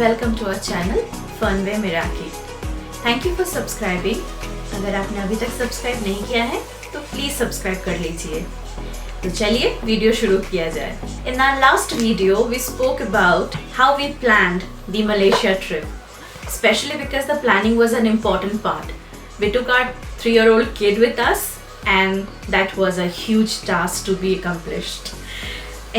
welcome to our channel Fun Way Miraki. Thank you for subscribing. अगर आपने अभी तक सब्सक्राइब नहीं किया है तो प्लीज सब्सक्राइब कर लीजिए. तो चलिए वीडियो शुरू किया जाए. In our last video we spoke about how we planned the Malaysia trip, especially because the planning was an important part. We took our 3-year-old kid with us and that was a huge task to be accomplished.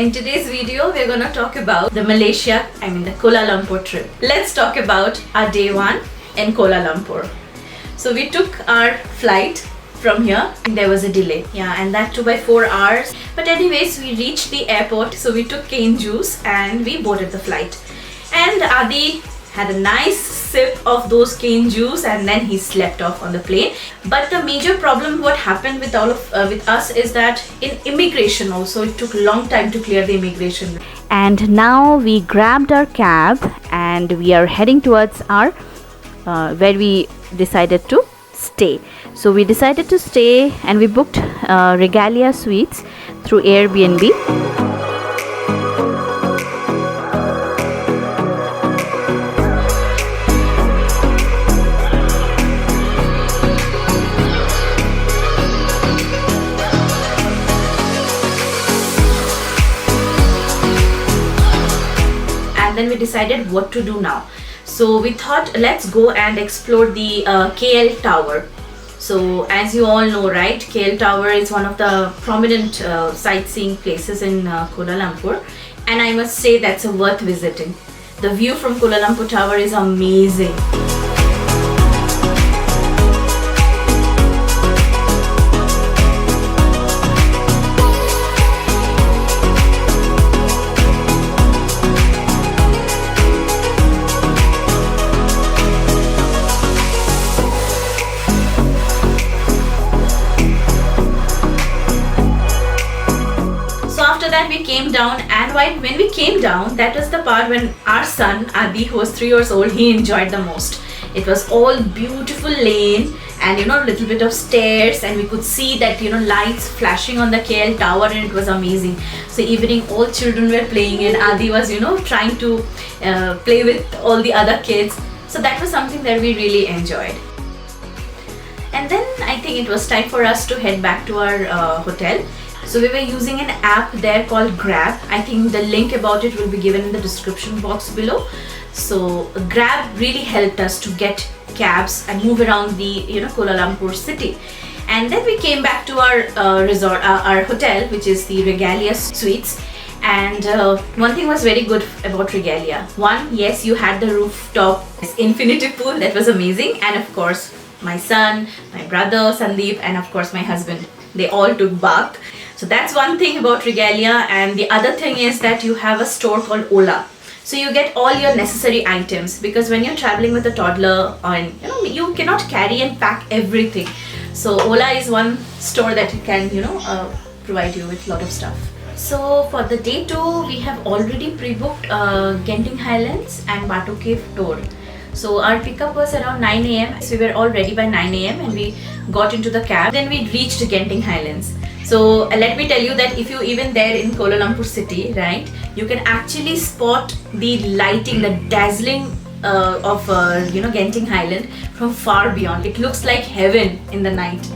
In today's video, we're going to talk about the the Kuala Lumpur trip. Let's talk about our day 1 in Kuala Lumpur. So we took our flight from here. There was a delay, and that took by 4 hours. But anyways, we reached the airport. So we took cane juice and we boarded the flight. And Adi had a nice sip of those cane juice and then he slept off on the plane. But the major problem what happened with with us is that in immigration also it took a long time to clear the immigration. And now we grabbed our cab and we are heading towards our where we decided to stay. So we decided to stay and we booked Regalia Suites through Airbnb. And then we decided what to do now. So we thought let's go and explore the KL Tower. So as you all know, right, KL Tower is one of the prominent sightseeing places in Kuala Lumpur, and I must say that's worth visiting. The view from Kuala Lumpur Tower is amazing. That we came down, and when we came down, that was the part when our son Adi, who was 3 years old, he enjoyed the most. It was all beautiful lane and a little bit of stairs, and we could see that lights flashing on the KL Tower, and it was amazing. So evening all children were playing and Adi was trying to play with all the other kids. So that was something that we really enjoyed. And then I think it was time for us to head back to our hotel. So we were using an app there called Grab. I think the link about it will be given in the description box below. So Grab really helped us to get cabs and move around the Kuala Lumpur city. And then we came back to our resort, our hotel, which is the Regalia Suites. And one thing was very good about Regalia. One, yes, you had the rooftop infinity pool. That was amazing. And of course, my son, my brother Sandeep, and of course my husband, they all took bath. So that's one thing about Regalia. And the other thing is that you have a store called Ola. So you get all your necessary items, because when you're traveling with a toddler, you cannot carry and pack everything. So Ola is one store that can provide you with a lot of stuff. So for the day 2, we have already pre-booked Genting Highlands and Batu Cave tour. So our pickup was around 9 a.m. So we were all ready by 9 a.m. and we got into the cab. Then we reached Genting Highlands. So let me tell you that if you even there in Kuala Lumpur city, right, you can actually spot the lighting, the dazzling of Genting Highland from far beyond. It looks like heaven in the night.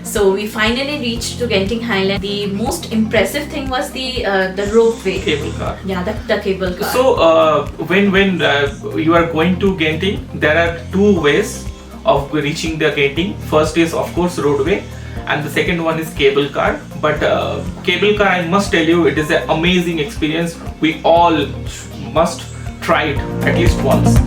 So we finally reached to Genting Highland. The most impressive thing was the ropeway. Cable car. Yeah, the cable car. So when you are going to Genting, there are 2 ways of reaching the Genting. First is of course roadway, and the second one is cable car. But cable car, I must tell you, it is an amazing experience. We all must try it at least once.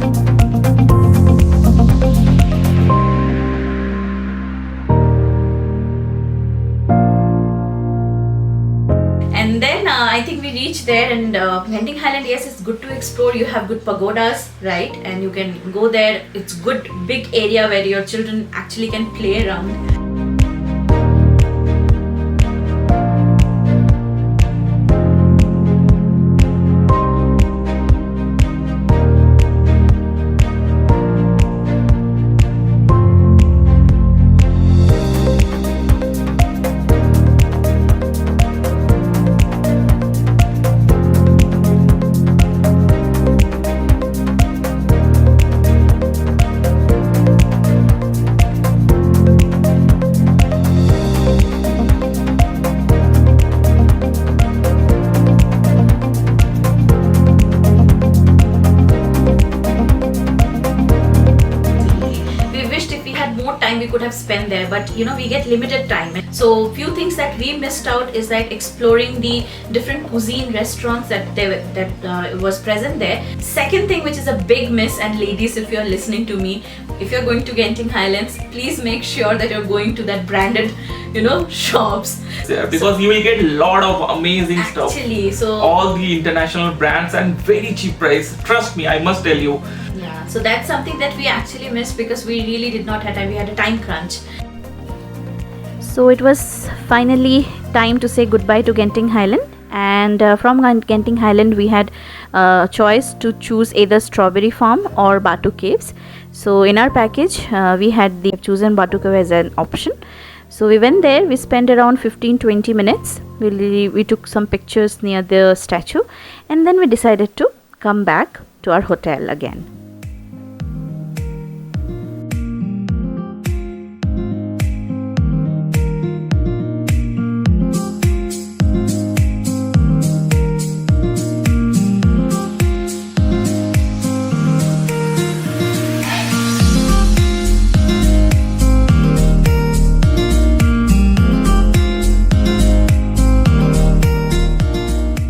And then I think we reached there, and Genting Highland, yes, it's good to explore. You have good pagodas, right, and you can go there. It's good big area where your children actually can play around. have spent there, but you know, we get limited time. So few things that we missed out is like exploring the different cuisine restaurants that was present there. Second thing, which is a big miss, and ladies, if you're listening to me, if you're going to Genting Highlands, please make sure that you're going to that branded, you know, shops. Yeah, because you will get a lot of amazing stuff. Actually, so all the international brands and very cheap price. Trust me, I must tell you. yeah, so that's something that we actually missed because we really did not have time. We had a time crunch. So it was finally time to say goodbye to Genting Highland, and from Genting Highland we had a choice to choose either Strawberry Farm or Batu Caves. So in our package we had chosen Batu Cave as an option. So we went there, we spent around 15-20 minutes. We took some pictures near the statue, and then we decided to come back to our hotel again.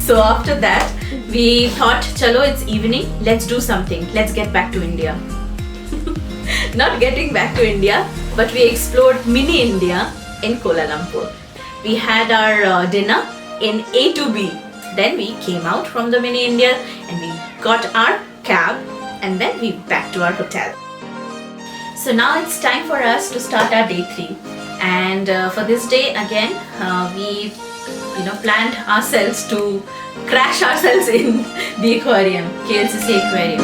So after that, we thought, chalo, it's evening, let's do something. Let's get back to India. Not getting back to India, but we explored mini India in Kuala Lumpur. We had our dinner in A to B. Then we came out from the mini India and we got our cab, and then we back to our hotel. So now it's time for us to start our day 3. And for this day again, we planned ourselves to crash ourselves in the aquarium, KLCC aquarium.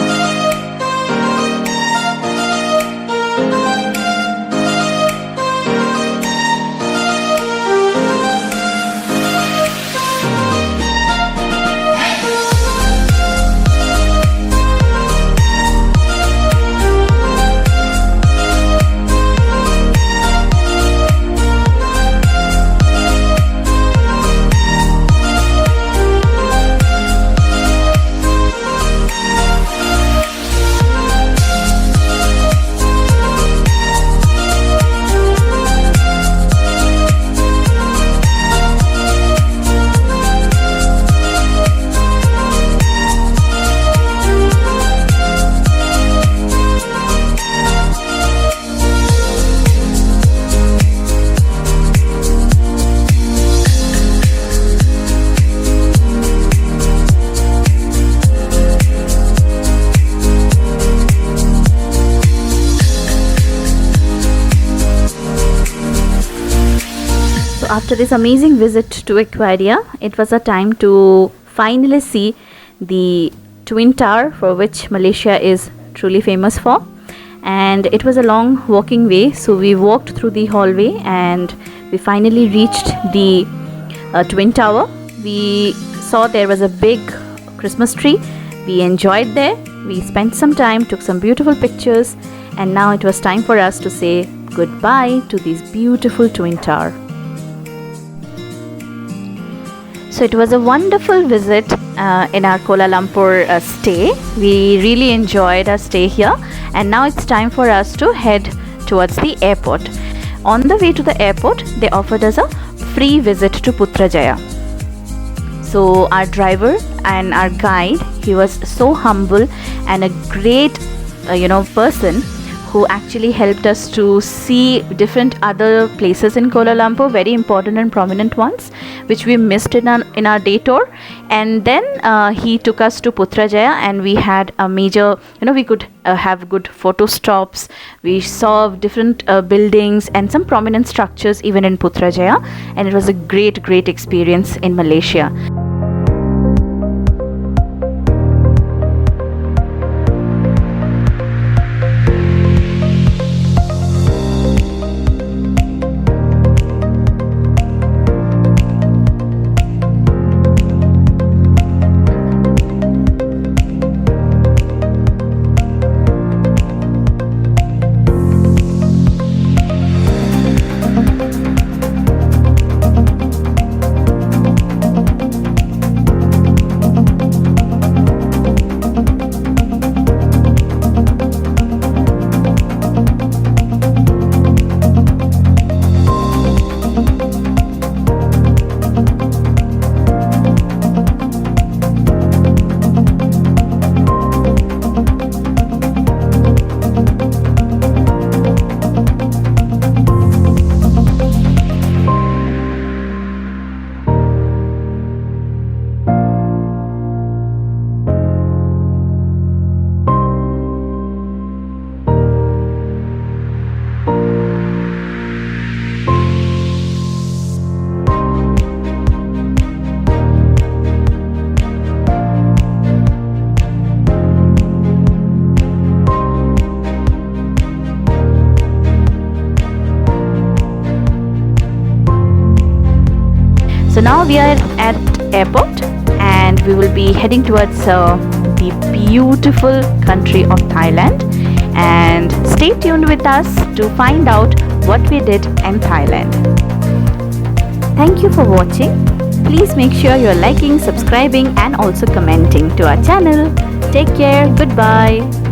After this amazing visit to Aquaria, it was a time to finally see the Twin Tower, for which Malaysia is truly famous for. And it was a long walking way, so we walked through the hallway and we finally reached the Twin Tower. We saw there was a big Christmas tree. We enjoyed there. We spent some time, took some beautiful pictures, and now it was time for us to say goodbye to this beautiful Twin Tower. So it was a wonderful visit in our Kuala Lumpur stay. We really enjoyed our stay here, and now it's time for us to head towards the airport. On the way to the airport, they offered us a free visit to Putrajaya. So our driver and our guide, he was so humble and a great person who actually helped us to see different other places in Kuala Lumpur, very important and prominent ones, which we missed in our day tour. And then he took us to Putrajaya, and we had a major, we could have good photo stops. We saw different buildings and some prominent structures even in Putrajaya, and it was a great experience in Malaysia. So now we are at airport and we will be heading towards the beautiful country of Thailand, and stay tuned with us to find out what we did in Thailand. Thank you for watching. Please make sure you're liking, subscribing and also commenting to our channel. Take care. Goodbye.